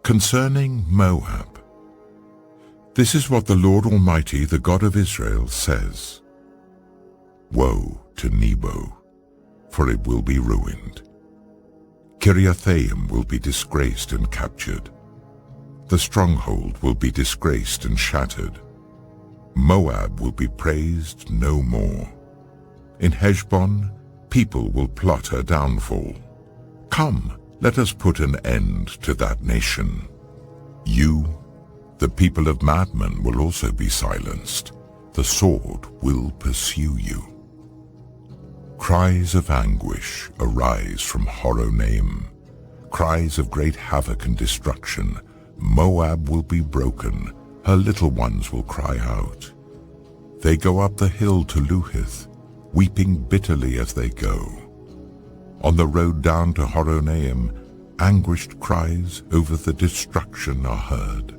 Concerning Moab, this is what the Lord Almighty, the God of Israel, says. Woe to Nebo, for it will be ruined. Kiriathaim will be disgraced and captured. The stronghold will be disgraced and shattered. Moab will be praised no more. In Heshbon, people will plot her downfall. Come, let us put an end to that nation. You, the people of madmen, will also be silenced. The sword will pursue you. Cries of anguish arise from Horonaim. Cries of great havoc and destruction. Moab will be broken. Her little ones will cry out. They go up the hill to Luhith, weeping bitterly as they go. On the road down to Horonaim, anguished cries over the destruction are heard.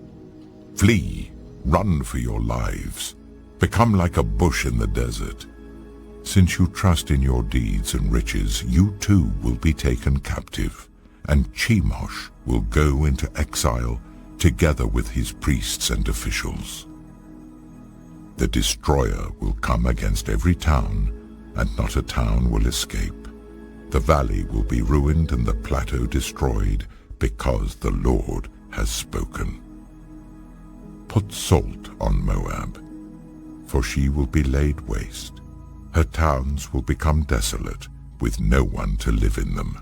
Flee, run for your lives. Become like a bush in the desert. Since you trust in your deeds and riches, you too will be taken captive, and Chemosh will go into exile together with his priests and officials. The destroyer will come against every town, and not a town will escape. The valley will be ruined and the plateau destroyed, because the Lord has spoken. Put salt on Moab, for she will be laid waste. Her towns will become desolate, with no one to live in them.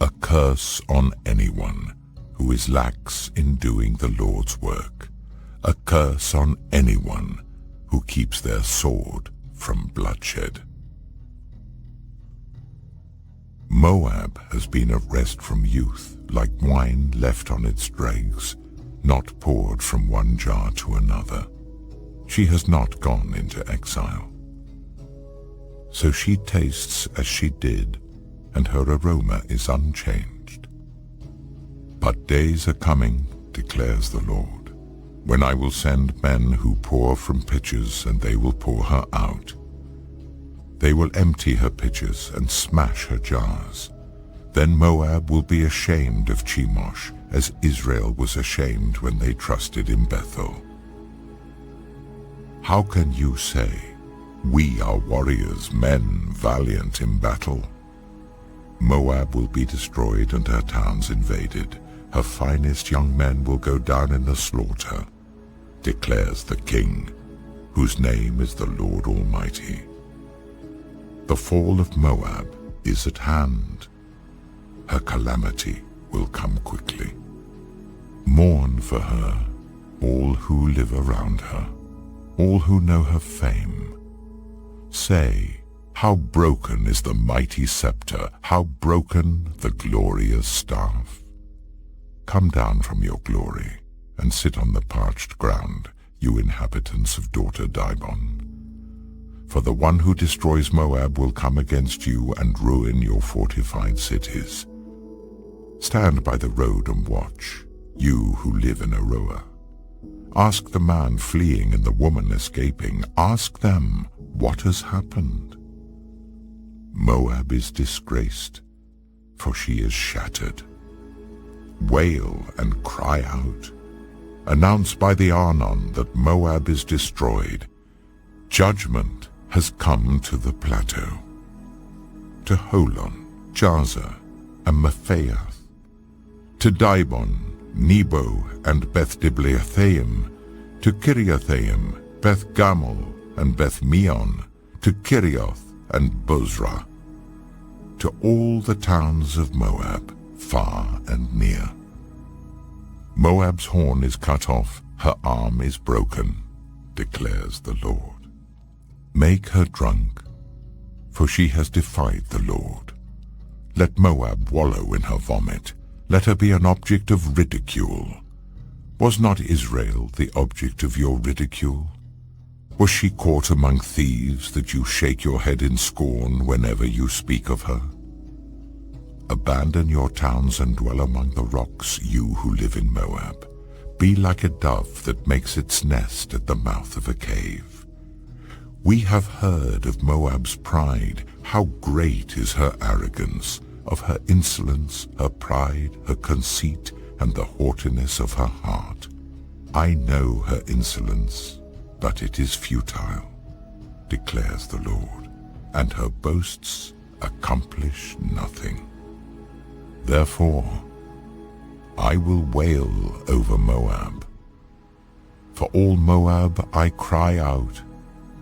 A curse on anyone who is lax in doing the Lord's work. A curse on anyone who keeps their sword from bloodshed. Moab has been a rest from youth, like wine left on its dregs, not poured from one jar to another. She has not gone into exile. So she tastes as she did, and her aroma is unchanged. But days are coming, declares the Lord, when I will send men who pour from pitchers, and they will pour her out. They will empty her pitchers and smash her jars. Then Moab will be ashamed of Chemosh, as Israel was ashamed when they trusted in Bethel. How can you say, "We are warriors, men valiant in battle"? Moab will be destroyed and her towns invaded. Her finest young men will go down in the slaughter, declares the King, whose name is the Lord Almighty. The fall of Moab is at hand. Her calamity will come quickly. Mourn for her, all who live around her, all who know her fame. Say, how broken is the mighty scepter, how broken the glorious staff. Come down from your glory, and sit on the parched ground, you inhabitants of daughter Dibon. For the one who destroys Moab will come against you and ruin your fortified cities. Stand by the road and watch, you who live in Aroer. Ask the man fleeing and the woman escaping. Ask them, what has happened? Moab is disgraced, for she is shattered. Wail and cry out. Announce by the Arnon that Moab is destroyed. Judgment has come to the plateau, to Holon, Jazer, and Mephaeth, to Dibon, Nebo, and Beth-Diblaathaim, to Kiriathaim, Beth-Gamul, and Beth-Meon, to Kirioth and Bozrah, to all the towns of Moab, far and near. Moab's horn is cut off, her arm is broken, declares the Lord. Make her drunk, for she has defied the Lord. Let Moab wallow in her vomit. Let her be an object of ridicule. Was not Israel the object of your ridicule? Was she caught among thieves that you shake your head in scorn whenever you speak of her? Abandon your towns and dwell among the rocks, you who live in Moab. Be like a dove that makes its nest at the mouth of a cave. We have heard of Moab's pride. How great is her arrogance, of her insolence, her pride, her conceit, and the haughtiness of her heart. I know her insolence, but it is futile, declares the Lord, and her boasts accomplish nothing. Therefore, I will wail over Moab. For all Moab I cry out.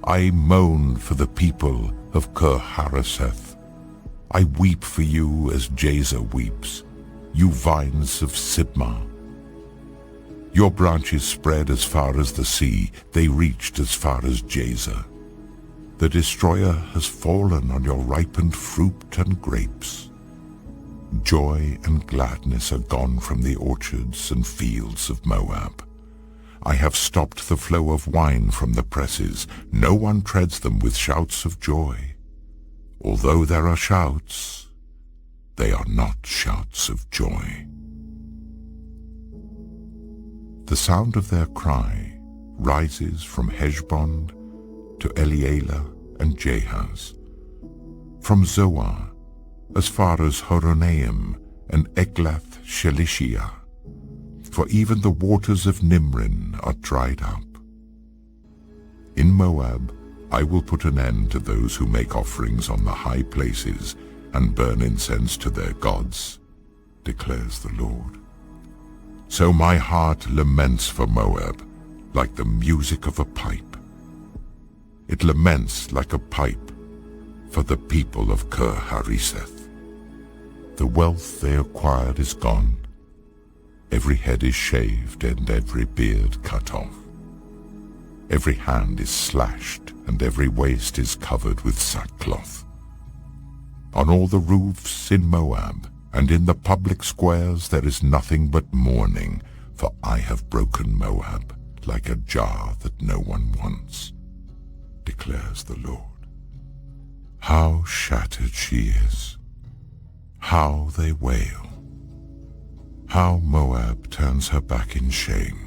I moan for the people of Kir-Hareseth. I weep for you as Jazer weeps, you vines of Sibmah. Your branches spread as far as the sea, they reached as far as Jazer. The destroyer has fallen on your ripened fruit and grapes. Joy and gladness are gone from the orchards and fields of Moab. I have stopped the flow of wine from the presses. No one treads them with shouts of joy. Although there are shouts, they are not shouts of joy. The sound of their cry rises from Heshbon to Elealeh and Jahaz, from Zoar as far as Horonaim and Eglath Shelishiyah, for even the waters of Nimrin are dried up. In Moab I will put an end to those who make offerings on the high places and burn incense to their gods, declares the Lord. So my heart laments for Moab like the music of a pipe. It laments like a pipe for the people of Kir-Hareseth. The wealth they acquired is gone. Every head is shaved and every beard cut off. Every hand is slashed and every waist is covered with sackcloth. On all the roofs in Moab and in the public squares there is nothing but mourning, for I have broken Moab like a jar that no one wants, declares the Lord. How shattered she is! How they wail! How Moab turns her back in shame!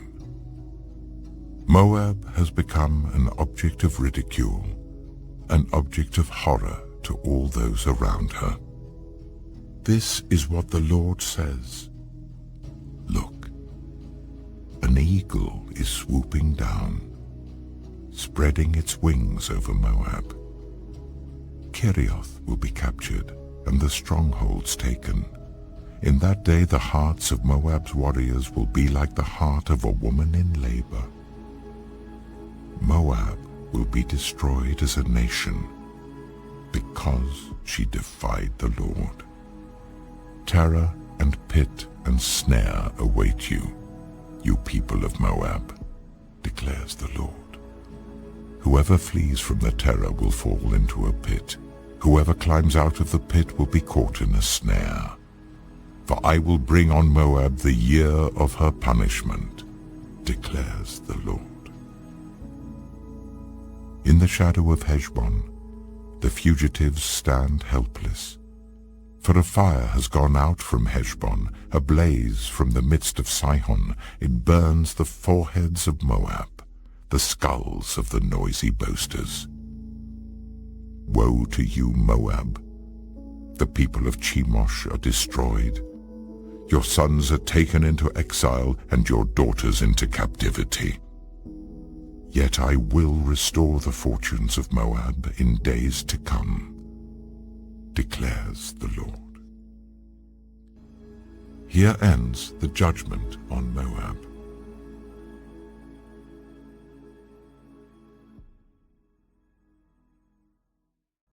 Moab has become an object of ridicule, an object of horror to all those around her. This is what the Lord says. Look, an eagle is swooping down, spreading its wings over Moab. Kerioth will be captured and the strongholds taken. In that day the hearts of Moab's warriors will be like the heart of a woman in labor. Moab will be destroyed as a nation because she defied the Lord. Terror and pit and snare await you, you people of Moab, declares the Lord. Whoever flees from the terror will fall into a pit. Whoever climbs out of the pit will be caught in a snare. For I will bring on Moab the year of her punishment, declares the Lord. In the shadow of Heshbon, the fugitives stand helpless. For a fire has gone out from Heshbon, a blaze from the midst of Sihon. It burns the foreheads of Moab, the skulls of the noisy boasters. Woe to you, Moab! The people of Chemosh are destroyed. Your sons are taken into exile and your daughters into captivity. Yet I will restore the fortunes of Moab in days to come, declares the Lord. Here ends the judgment on Moab.